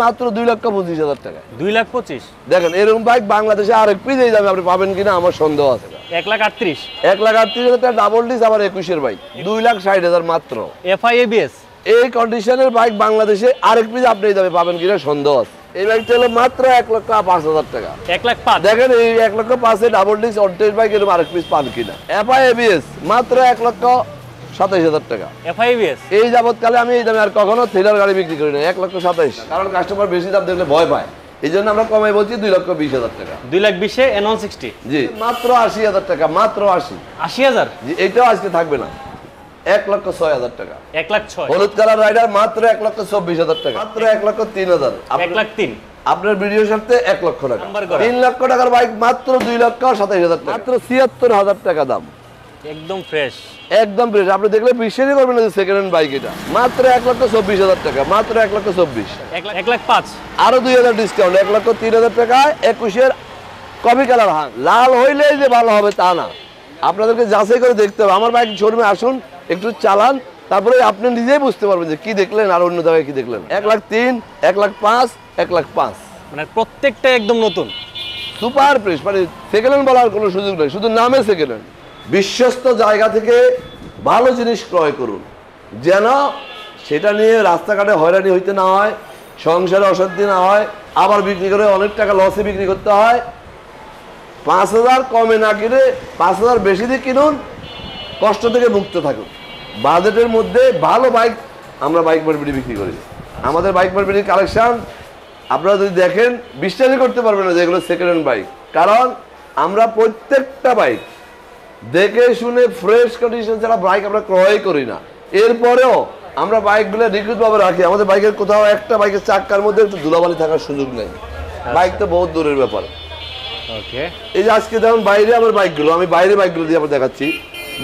মাত্র 2,25,000 টাকা। 2,25,000 দেখেন এরকম বাইক বাংলাদেশে আরেক পিস এই দামে আপনি পাবেন কিনা আমার সন্দেহ আছে। 1,38,000 1,38,000 টাকা ডাবল ডিস আবার 21-এর বাইক 2,60,000 মাত্র। FI ABS এই কন্ডিশনের বাইক বাংলাদেশে আরেক পিস আপনি এই দামে পাবেন কিনা সন্দেহ আছে। এই বাইকটা হলো মাত্র 1,05,000 টাকা। 1,05,000 দেখেন এই 1,05,000 ডাবল ডিস অনটেস্ট বাইক এরকম আরেক পিস পান কিনা। FI ABS মাত্র 1,27,000 টাকা। FI ABS এই যাবৎকালে আমি এই দামে আর কখনো থ্রিলার গাড়ি বিক্রি করি না। 1,27,000 কারণ কাস্টমার বেশি দাম দেখলে ভয় পায়, এই জন্য আমরা কমাই বলছি 2,20,000 টাকা। 2,20,000 N160 জি মাত্র 80,000 টাকা, মাত্র 80,000 জি এটাও আজকে থাকবে না। 1,06,000 টাকা। 1,06,000 হলুদ কালার রাইডার মাত্র 1,24,000 টাকা, মাত্র 1,03,000। 1,03,000 আপনার ভিডিওর সাথে 1 লক্ষ টাকা। নাম্বার করা। 3 লক্ষ টাকার বাইক মাত্র 2,27,000 টাকা, মাত্র 76,000 টাকা দাম। একদম ফ্রেশ, একদম ফ্রেশ। আপনি দেখলে বিশ্বাসই করবেন না যে সেকেন্ড হ্যান্ড বাইক এটা। মাত্র 1,24,000 টাকা, মাত্র 1,24,000। 1,05,000 আরো 2,000 ডিসকাউন্ট, 1,03,000 টাকায় 21-এর কপি কালার। হ্যাঁ লাল হইলেই যে ভালো হবে তা না, আপনাদেরকে যাচাই করে দেখতে হবে। আমার বাইক শোরুমে আসুন, একটু চালান, তারপরে আপনি নিজেই বুঝতে পারবেন যে কি দেখলেন আর অন্য জায়গায় কি দেখলেন। 1,03,000, 1,05,000, 1,05,000 মানে প্রত্যেকটা একদম নতুন সুপার ফ্রেশ। মানে সেকেন্ড হ্যান্ড বলার কোনো সুযোগ নেই, শুধু নামে সেকেন্ড হ্যান্ড। বিশ্বস্ত জায়গা থেকে ভালো জিনিস ক্রয় করুন, যেন সেটা নিয়ে রাস্তাঘাটে হয়রানি হইতে না হয়, সংসারে অশান্তি না হয়, আবার বিক্রি করে অনেক টাকা লসে বিক্রি করতে হয়। 5,000 কমে না কিনে 5,000 বেশি দিয়ে কিনুন, কষ্ট থেকে মুক্ত থাকুন। বাজেটের মধ্যে ভালো বাইক আমরা বাইক মার্কেটে বিক্রি করি। আমাদের বাইক মার্কেটের কালেকশন আপনারা যদি দেখেন বিশ্বাসই করতে পারবেন না যে এগুলো সেকেন্ড হ্যান্ড বাইক, কারণ আমরা প্রত্যেকটা বাইক দেখে শুনে ফ্রেশ কন্ডিশন ছাড়া বাইক আমরা ক্রয় করি না। এরপরেও আমরা বাইকগুলো নিখুঁতভাবে রাখি। আমাদের বাইকের কোথাও একটা বাইকের চাক্কার মধ্যে একটু ধুলাবালি থাকার সুযোগ নেই। বাইক তো বহুত দূরের ব্যাপার। ওকে, এই যে আজকে যেমন বাইরে আমার বাইকগুলো, আমি বাইরে বাইকগুলো দিয়ে আমরা দেখাচ্ছি।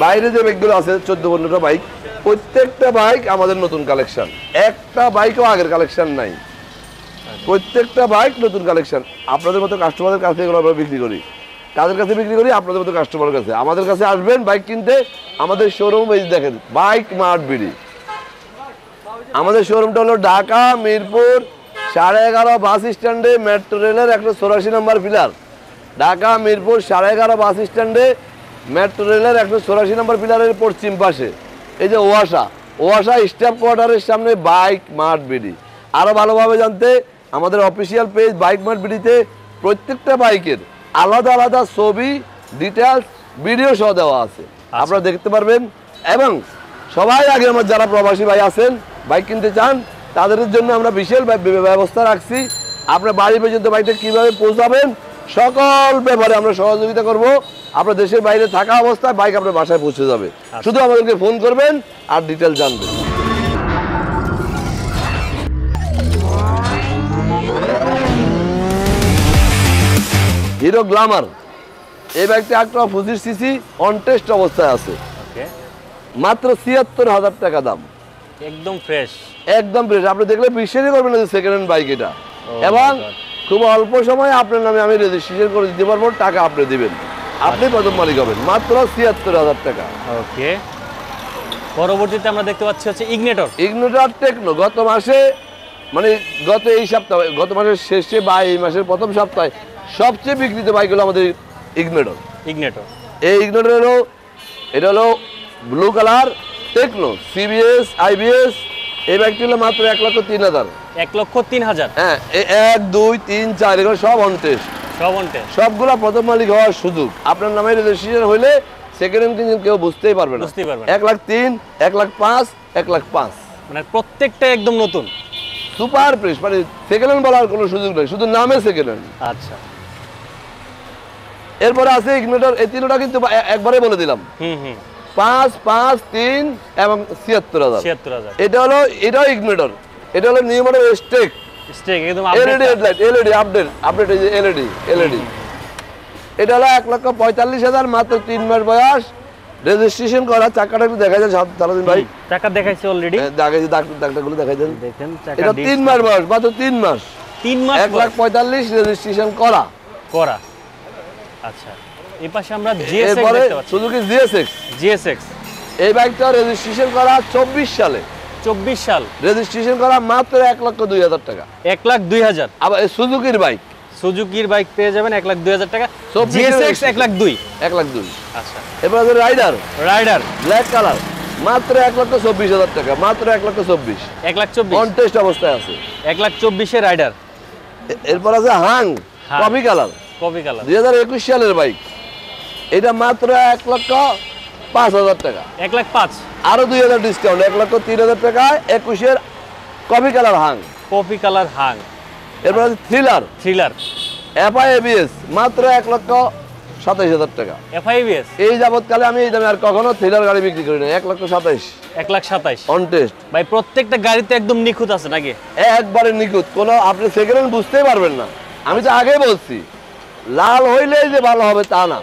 বাইরে যে বাইকগুলো আছে 14-15টা বাইক, প্রত্যেকটা বাইক আমাদের নতুন কালেকশন। একটা বাইকও আগের কালেকশন নাই, প্রত্যেকটা বাইক নতুন কালেকশন। আপনাদের মতো কাস্টমারদের কাছে এগুলো আমরা বিক্রি করি। কাদের কাছে বিক্রি করি? আপনাদের মতো কাস্টমারের কাছে। আমাদের কাছে আসবেন বাইক কিনতে, আমাদের শোরুম এই দেখেন বাইক মার্ট বিডি। আমাদের শোরুমটা হলো ঢাকা মিরপুর 11:30 বাস স্ট্যান্ডে, মেট্রো রেলের 184 নম্বর পিলার। ঢাকা মিরপুর 11:30 বাস স্ট্যান্ডে, মেট্রো রেলের 184 নম্বর পিলারের পশ্চিম পাশে এই যে ওয়াসা স্টাফ কোয়ার্টারের সামনে বাইক মার্ট বিডি। আরও ভালোভাবে জানতে আমাদের অফিসিয়াল পেজ বাইক মার্ট বিডিতে প্রত্যেকটা বাইকের আলাদা আলাদা ছবি, ডিটেলস, ভিডিও সহ দেওয়া আছে, আপনারা দেখতে পারবেন। এবং সবাই আগে আমার যারা প্রবাসী ভাই আছেন, বাইক কিনতে চান, তাদের জন্য আমরা বিশেষ ব্যবস্থা রাখছি। আপনার বাড়ি পর্যন্ত বাইকটা কীভাবে পৌঁছাবেন সকল ব্যাপারে আমরা সহযোগিতা করব। আপনার দেশের বাইরে থাকা অবস্থায় বাইক আপনার বাসায় পৌঁছে যাবে। শুধু আমাদেরকে ফোন করবেন আর ডিটেল জানবেন। হিরো গ্ল্যামার এই বাইকটা 125 সিসি অনটেস্ট অবস্থায় আছে, মাত্র 76,000 টাকা দাম। একদম ফ্রেশ, একদম ফ্রেশ। আপনি দেখলে বিশ্বাসই করবেন না যে সেকেন্ড হ্যান্ড বাইক এটা। এবং খুব অল্প সময়ে আপনার নামে আমি রেজিস্ট্রেশন করে দিতে পারবো, টাকা আপনি দিবেন, আপনি প্রথম মালিক হবেন। মাত্র 76,000 টাকা। ওকে, পরবর্তীতে আমরা দেখতে পাচ্ছি হচ্ছে ইগনিটর টেকনো। গত মাসে মানে এই সপ্তাহে, গত মাসের শেষে বা এই মাসের প্রথম সপ্তাহে সবচেয়ে বিক্রিত বাইক হলো আমাদের ইগনিটর। এই ইগনিটর হলো, এটা হলো blue colour techno CBS IBS. এই বাইকটি হলো মাত্র 1,03,000। 1,03,000। হ্যাঁ, 1, 2, 3, 4 এগুলো সব অনটেস্ট, সবগুলো প্রথম মালিক হওয়ার সুযোগ। আপনার নামে রেজিস্ট্রেশন হইলে সেকেন্ড হ্যান্ড কিনছেন কেউ বুঝতেই পারবে না। 1,03,000, 1,05,000, 1,05,000 মানে প্রত্যেকটা একদম নতুন সুপার ফ্রেশ। মানে সেকেন্ড হ্যান্ড বলার কোনো সুযোগ নেই, শুধু নামে সেকেন্ড হ্যান্ড। আচ্ছা, এরপরে আছে ইগনিটর। এই তিনটা কিন্তু একবারে বলে দিলাম, 5, 5, 3 এবং 76,000। এটা হলো, এটাও ইগনিটর। এটা হলো নিউ মডেল স্টেক একদম এলইডি হেডলাইট, এলইডি আপডেট এই যে এলইডি। এটা হলো 1,45,000, মাত্র 3 মাস বয়স, রেজিস্ট্রেশন করা। চাকাটা একটু দেখা যায় সারাদিন ভাই, চাকা দেখাইছি অলরেডি, দেখাইছি, দাগটাগুলো দেখাই দেন। দেখেন এটা 3 মাস বয়স, মাত্র 3 মাস। 1,45,000 রেজিস্ট্রেশন করা। আচ্ছা, এই পাশে আমরা জিএসএক্স দেখতে পাচ্ছি, সুজুকি জিএসএক্স। জিএসএক্স এই বাইকটা রেজিস্ট্রেশন করা 24 সালে, 2024 সাল, রেজিস্ট্রেশন করা মাত্র 1,02,000 টাকা। 1,02,000। আবার এই সুজুকির বাইক, সুজুকির বাইক পেয়ে যাবেন 1,02,000 টাকা। 24 জিএসএক্স 1,02,000। 1,02,000। আচ্ছা, এরপর আছে রাইডার রাইডার ব্ল্যাক কালার, মাত্র 1,24,000 টাকা, মাত্র 1,24,000। 1,24,000। অন টেস্ট অবস্থায় আছে। 1,24,000 এর রাইডার। এরপর আছে Hang coffee colour, copy colour. 2021 সালের বাইক, এটা মাত্র 1,05,000 টাকা। 1,05,000। আরো 2,000 ডিসকাউন্ট, 1,03,000 টাকায় 21-এর coffee colour Hunk. Coffee colour Hunk. এরপর আছে থ্রিলার থ্রিলার এফআই এবিএস, মাত্র 1,27,000 টাকা। এফআইবিএস। এই যাবৎকালে আমি এই দামে আর কখনো থ্রিলার গাড়ি বিক্রি করি না। 1,27,000 1,27,000। On test. ভাই প্রত্যেকটা গাড়িতে একদম নিখুঁত আছে নাকি? একবারে নিখুঁত, কোনো আপনি সেকেন্ড হ্যান্ড বুঝতেই পারবেন না। আমি তো আগেই বলছি, লাল হইলেই যে ভালো হবে তা না,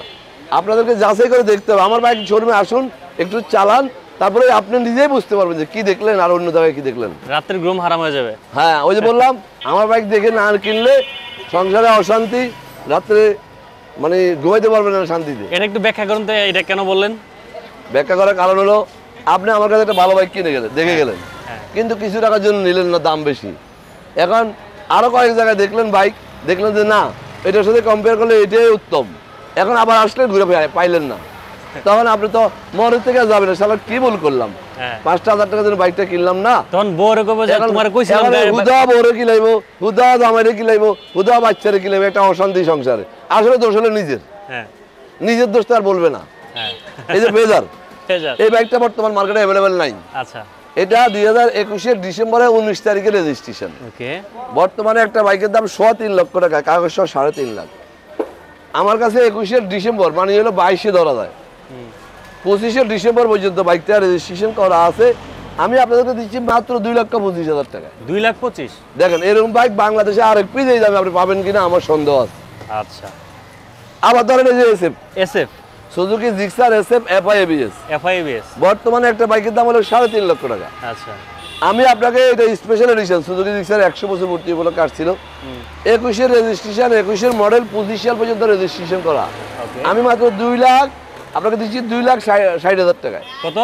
আপনাদেরকে যাচাই করে দেখতে হবে। আমার বাইক শোরুমে আসুন, একটু চালান, তারপরে আপনি নিজেই বুঝতে পারবেন যে কি দেখলেন আর অন্য জায়গায় কি দেখলেন। রাতের ঘুম হারাম হয়ে যাবে। হ্যাঁ, ওই যে বললাম, আমার বাইক দেখে না কিনলে সংসারে অশান্তি, রাত্রে মানে ঘুমাইতে পারবেন না শান্তিতে। এটা একটু ব্যাখ্যা করুন তো, এটা কেন বললেন? ব্যাখ্যা করার কারণ হলো, আপনি আমার কাছে একটা ভালো বাইক কিনে গেলেন, দেখে গেলেন, হ্যাঁ। কিন্তু কিছু টাকার জন্য নিলেন না, দাম বেশি। এখন আরো কয়েক জায়গায় দেখলেন বাইক, দেখলেন যে না, এটার সাথে কম্পেয়ার করলে এটাই উত্তম, এখন আবার আসলে ঘুরে পাইলেন না, তখন আপনি তো মরের থেকে যাবেন, শালা কি ভুল করলাম, হ্যাঁ। 5,000 টাকার জন্য বাইকটা কিনলাম না। তখন বউরে কইবো যে তোমার কইছিলাম হুদা বউরে কি লাইবো, হুদা জামাইরে কি লাইবো, হুদা বাচ্চারে কি লাইবো, একটা অশান্তি সংসারে। আসলে দোষ হলো নিজের, হ্যাঁ নিজের দোষ তো আর বলবে না। হ্যাঁ। এই যে বেজার, ফেজার। এই বাইকটা বর্তমান মার্কেটে অ্যাভেলেবেল নাই। আচ্ছা, এটা 2021-এর ডিসেম্বরের 19 তারিখে রেজিস্ট্রেশন। ওকে। বর্তমানে একটা বাইকের দাম 3.5 লক্ষ টাকা, কাগজ সহ 3.5 লাখ। আমার কাছে 21-এর ডিসেম্বর মানে হলো 22-এ ধরা যায়, 25-এর ডিসেম্বর পর্যন্ত বাইকটা রেজিস্ট্রেশন করা আছে। আমি আপনাদেরকে দিচ্ছি মাত্র 2,25,000 টাকা। 2,25,000। দেখেন, এরকম বাইক বাংলাদেশে আরেক পিস এই দামে আপনি পাবেন কিনা আমার সন্দেহ আছে। আচ্ছা, আবার ধরেন এই যে SF, SF, Suzuki Gixxer SF FI ABS, এফআইবিএস। বর্তমানে একটা বাইকের দাম হলো 3.5 লক্ষ টাকা। আচ্ছা, আমি আপনাকে এটা স্পেশাল এডিশন সুজুকি জিক্সার 100 বছর পূর্তি উপলক্ষে আসছিল, 21-এর রেজিস্ট্রেশন, 21-এর মডেল, 25 সাল পর্যন্ত রেজিস্ট্রেশন করা। ওকে। আমি মাত্র 2 লাখ আপনাকে দিচ্ছি, 2,60,000 টাকায়। কত?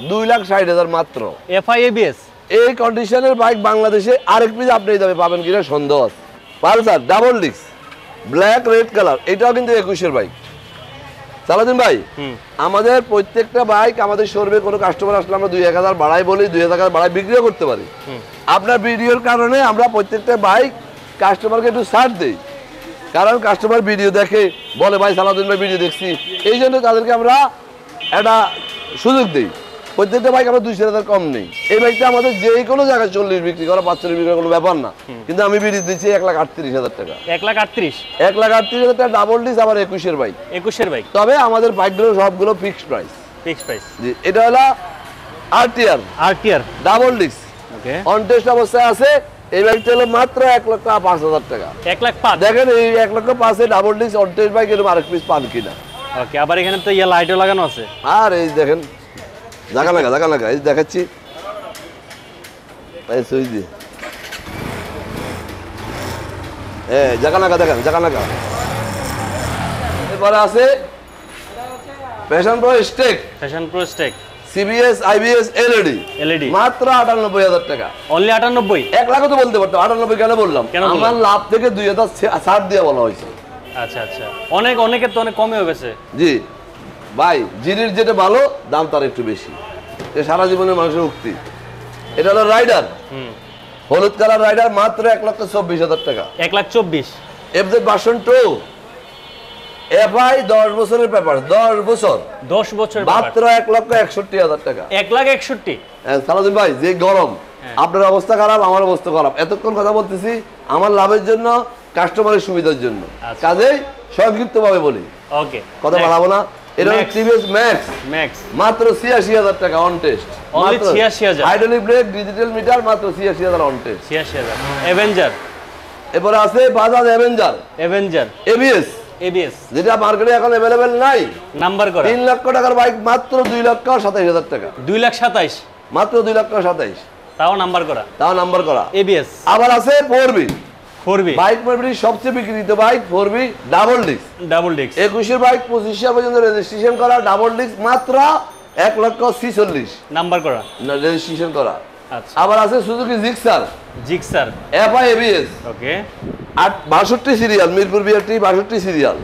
2,60,000 মাত্র। এফআইবিএস। এই কন্ডিশনের বাইক বাংলাদেশে আরেক পিস আপনি এই দামে পাবেন কিনা সন্দেহ আছে। Pulsar double disc black red colour, এটাও কিন্তু 21-এর বাইক। সালাউদ্দিন ভাই, আমাদের প্রত্যেকটা বাইক আমাদের শোরুমে কোনো কাস্টমার আসলে আমরা 2-1,000 বাড়াই বলি, 2,000 বাড়াই বিক্রিও করতে পারি। আপনার ভিডিওর কারণে আমরা প্রত্যেকটা বাইক কাস্টমারকে একটু ছাড় দিই, কারণ কাস্টমার ভিডিও দেখে, বলে ভাই সালাউদ্দিন ভাই ভিডিও দেখছি, এই জন্য তাদেরকে আমরা একটা সুযোগ দিই। প্রত্যেকটা বাইক আমরা 2,000 কম নেই। এই বাইকটা আমাদের যে কোনো জায়গায় 40 বিক্রি করা, 45 বিক্রি করা কোনো ব্যাপার না, কিন্তু আমি ভিডিও দিচ্ছি 1,38,000 টাকা। 1,38,000। 1,38,000 টাকা ডাবল ডিস, আবার 21-এর বাইক। 21-এর বাইক। তবে আমাদের বাইকগুলো সবগুলো ফিক্সড প্রাইস। Fix price. জি, এটা হলো RTR RTR double disc, okay. On test অবস্থায় আছে। এই বাইকটা হলো মাত্র 1,05,000 টাকা। 1,05,000। দেখেন এই 1,05,000 double dish on test bike এরকম আরেক পিস পান কিনা। ওকে, আবার এখানে তো ইয়া লাইটও লাগানো আছে। আর এই দেখেন, জায়গা লাগা এই দেখাচ্ছি, এই সুইচ দিয়ে জায়গা লাগা, দেখেন জায়গা লাগা। এরপরে আছে Passion Pro Xtec, fashion Pro Xtec, CBS IBS LED, LED, মাত্র 98,000 টাকা। অনলি 98। 1 লাখও তো বলতে পারতাম, 98 কেন বললাম? কেন বললেন? আমার লাভ থেকে 2,000 ছাড় দিয়ে বলা হয়েছে। আচ্ছা আচ্ছা, অনেকের তো অনেক কমেও গেছে। জি ভাই, জিনিস যেটা ভালো দাম তার একটু বেশি, এটা সারা জীবনের মানুষের উক্তি। এটা হলো রাইডার, হলুদ কালার রাইডার, মাত্র 1,24,000 টাকা। 1,24,000। এফজেড ভার্সন 2 এফআই 10 বছরের পেপার, 10 বছর, 10 বছর, মাত্র 1,61,000 টাকা। 1,61,000। সালাউদ্দিন ভাই, যে গরম, আপনার অবস্থা খারাপ, আমার অবস্থা খারাপ, এতক্ষণ কথা বলতেছি আমার লাভের জন্য, কাস্টমারের সুবিধার জন্য, কাজেই সংক্ষিপ্ত ভাবে বলি, ওকে, কথা বাড়াবো না। এটা টিভিএস ম্যাক্স, মাত্র 86,000 টাকা on test. Only 86,000। Hydraulic break, digital meter, মাত্র 86,000 অন টেস্ট। 86,000। অ্যাভেঞ্জার, এরপর আছে বাজাজ অ্যাভেঞ্জার এবিএস, যেটা মার্কেটে এখন अवेलेबल নাই, নাম্বার করা। 3 লক্ষ টাকার বাইক মাত্র 2,27,000 টাকা। 2,27,000, মাত্র 2,27,000, তাও নাম্বার করা, এবিএস। আবার আছে 4B, 4B বাইক মার্কেটে সবচেয়ে বিক্রিত বাইক 4B ডাবল ডিস্ক। 21-এর বাইক 25 সাল পর্যন্ত রেজিস্ট্রেশন করা, ডাবল ডিস্ক, মাত্র 1,46,000 নাম্বার করা, রেজিস্ট্রেশন করা। আচ্ছা আবার আছে Suzuki Gixxer Gixxer FI ABS ওকে 62 সিরিয়াল, মিরপুর বিআরটি 62 সিরিয়াল।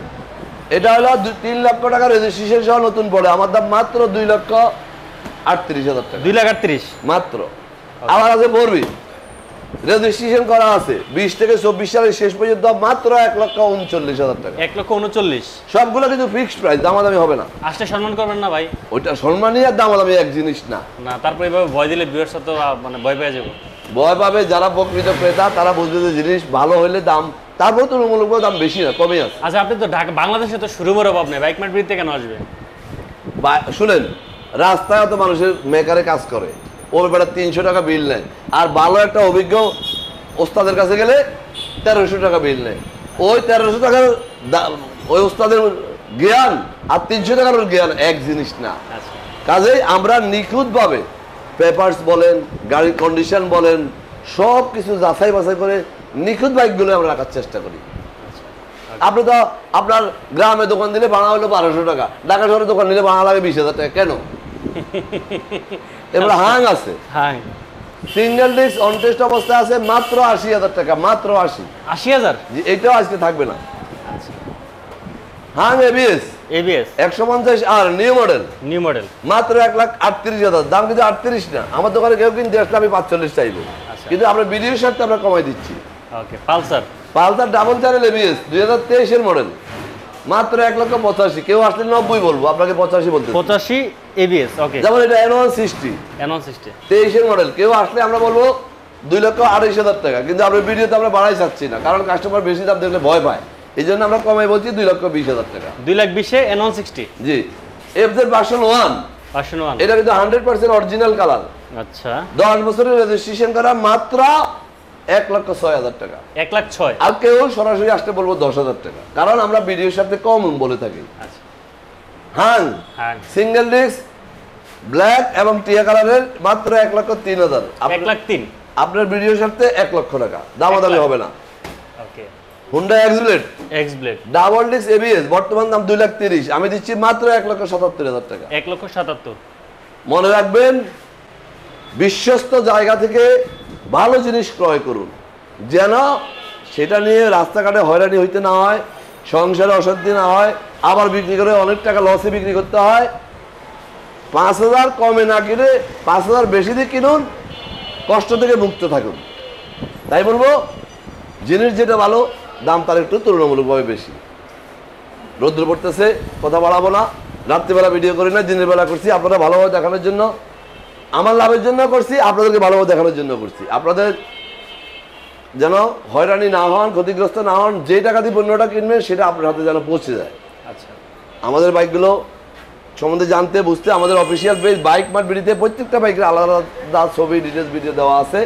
এটা হলো 3 লক্ষ টাকা রেজিস্ট্রেশন সহ নতুন পড়ে, আমার দাম মাত্র 2,38,000 টাকা 2,38,000 মাত্র। আবার আছে বরবি রেজিস্ট্রেশন করা আছে 20 থেকে 24 সালের শেষ পর্যন্ত মাত্র 1,39,000 টাকা 1,39,000। সবগুলো কিন্তু ফিক্সড প্রাইস, দামাদামি হবে না। আসলে সম্মান করবেন না ভাই? ওইটা সম্মানী আর দামাদামি এক জিনিস না। না তারপরে এভাবে ভয় দিলে ভিউয়ার্স তো মানে ভয় পেয়ে যাবে। ভয় পাবে যারা প্রকৃত ক্রেতা, তারা বুঝবে যে জিনিস ভালো হলে দাম, তারপর তুলনামূলক দাম বেশি না, কমে আছে। আচ্ছা আপনি তো ঢাকা বাংলাদেশে তো শোরুমের অভাব নেই, বাইক মার্ট বিড়িতে কেন আসবে? শুনেন, রাস্তায় তো মানুষের মেকারে কাজ করে, ওর বেড়া 300 টাকা বিল নেয়, আর ভালো একটা অভিজ্ঞ ওস্তাদের কাছে গেলে 1300 টাকা বিল নেয়। ওই 1300 টাকার ওই ওস্তাদের জ্ঞান আর 300 টাকার জ্ঞান এক জিনিস না। আচ্ছা কাজেই আমরা নিখুঁতভাবে পেপারস বলেন, গাড়ির কন্ডিশন বলেন, সব কিছু যাচাই বাছাই করে নিখুঁত বাইকগুলো আমরা রাখার চেষ্টা করি। আপনি তো আপনার গ্রামে দোকান দিলে ভাড়া হলো 1200 টাকা, ঢাকা শহরে দোকান নিলে ভাড়া লাগে 20,000 টাকা, কেন? এবার হাং আছে, হ্যাঁ সিঙ্গেল ডিস্ক অন টেস্ট অবস্থায় আছে মাত্র 80,000 টাকা, মাত্র 80,000। এইটাও আজকে থাকবে না। হাং এবিএস এবিএস 150 আর নিউ মডেল মাত্র 1,38,000, দাম কিন্তু 38 না। আমার দোকানে কেউ কিন্তু আসলে আমি 45 চাইবো, কিন্তু আমরা ভিডিওর সাথে আমরা কমাই দিচ্ছি। ওকে পালসার ডাবল চ্যানেল এবিএস 2023 এর মডেল মাত্র 1,85,000, কেউ আসলে 90 বলবো, আপনাকে 85 বলতে। 85 এবিএস ওকে। যেমন এটা N160 23 এর মডেল, কেউ আসলে আমরা বলবো 2,28,000 টাকা, কিন্তু আমরা ভিডিওতে আমরা বাড়াই চাচ্ছি না, কারণ কাস্টমার বেশি দাম দেখলে ভয় পায়, এই জন্য আমরা কমাই বলছি 2,20,000 টাকা। 2,20,000 N160 জি। এফজেড ভার্সন 1 এটা কিন্তু 100% অরিজিনাল কালার। আচ্ছা 10 বছরের রেজিস্ট্রেশন করা, মাত্র 1,06,000 টাকা। 1,06,000। আর কেউ সরাসরি আসতে বলবো 10,000 টাকা, কারণ আমরা ভিডিওর সাথে কম বলে থাকি। আচ্ছা হাং সিঙ্গেল ডিস্ক ব্ল্যাক এবং টিয়া কালারের মাত্র 1,03,000। 1,03,000 আপনার ভিডিওর সাথে 1 লক্ষ টাকা, দামাদামি হবে না। ওকে Honda X-Blade double disc ABS বর্তমান দাম 2,30,000, আমি দিচ্ছি মাত্র 1,77,000 টাকা। 1,77,000। মনে রাখবেন, বিশ্বস্ত জায়গা থেকে ভালো জিনিস ক্রয় করুন, যেন সেটা নিয়ে রাস্তাঘাটে হয়রানি হইতে না হয়, সংসারে অশান্তি না হয়, আবার বিক্রি করে অনেক টাকা লসে বিক্রি করতে হয়। 5,000 কমে না কিনে 5,000 বেশি দিয়ে কিনুন, কষ্ট থেকে মুক্ত থাকুন। তাই বলবো, জিনিস যেটা ভালো দাম তার একটু তুলনামূলকভাবে বেশি। রৌদ্র পড়তেছে, কথা বাড়াবো না, রাত্রিবেলা ভিডিও করি না, দিনের বেলা করছি আপনারা ভালোভাবে দেখানোর জন্য, আমার লাভের জন্য করছি, আপনাদেরকে ভালোভাবে দেখানোর জন্য করছি। আপনাদের যেন হয়রানি না হন, ক্ষতিগ্রস্ত না হন, যে টাকা দিয়ে পণ্যটা কিনবেন সেটা আপনার হাতে যেন পৌঁছে যায়। আচ্ছা আমাদের বাইকগুলো সম্বন্ধে জানতে বুঝতে আমাদের অফিসিয়াল পেজ বাইক মার্ট বিডিতে প্রত্যেকটা বাইকের আলাদা আলাদা ছবি ডিটেলস ভিডিও দেওয়া আছে,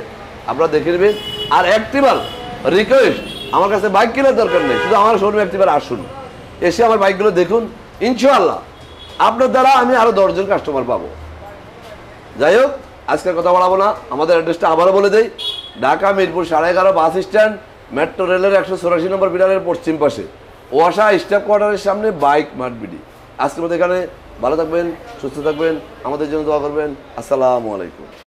আপনারা দেখে নেবেন। আর একটিবার রিকোয়েস্ট, আমার কাছে বাইক কেনার দরকার নেই, শুধু আমার শোরুমে একটিবার আসুন, এসে আমার বাইকগুলো দেখুন, ইনশাআল্লাহ আপনার দ্বারা আমি আরও 10 জন কাস্টমার পাবো। যাই হোক, আজকের কথা বলাবো না, আমাদের অ্যাড্রেসটা আবারও বলে দেই, Dhaka Mirpur 11:30 bus stand, metro রেলের 184 নম্বর পিলারের পশ্চিম পাশে, ওয়াসা স্টাফ কোয়ার্টারের সামনে বাইক মার্ট বিডি। আজকের মধ্যে এখানে ভালো থাকবেন, সুস্থ থাকবেন, আমাদের জন্য দোয়া করবেন। আসসালামু আলাইকুম।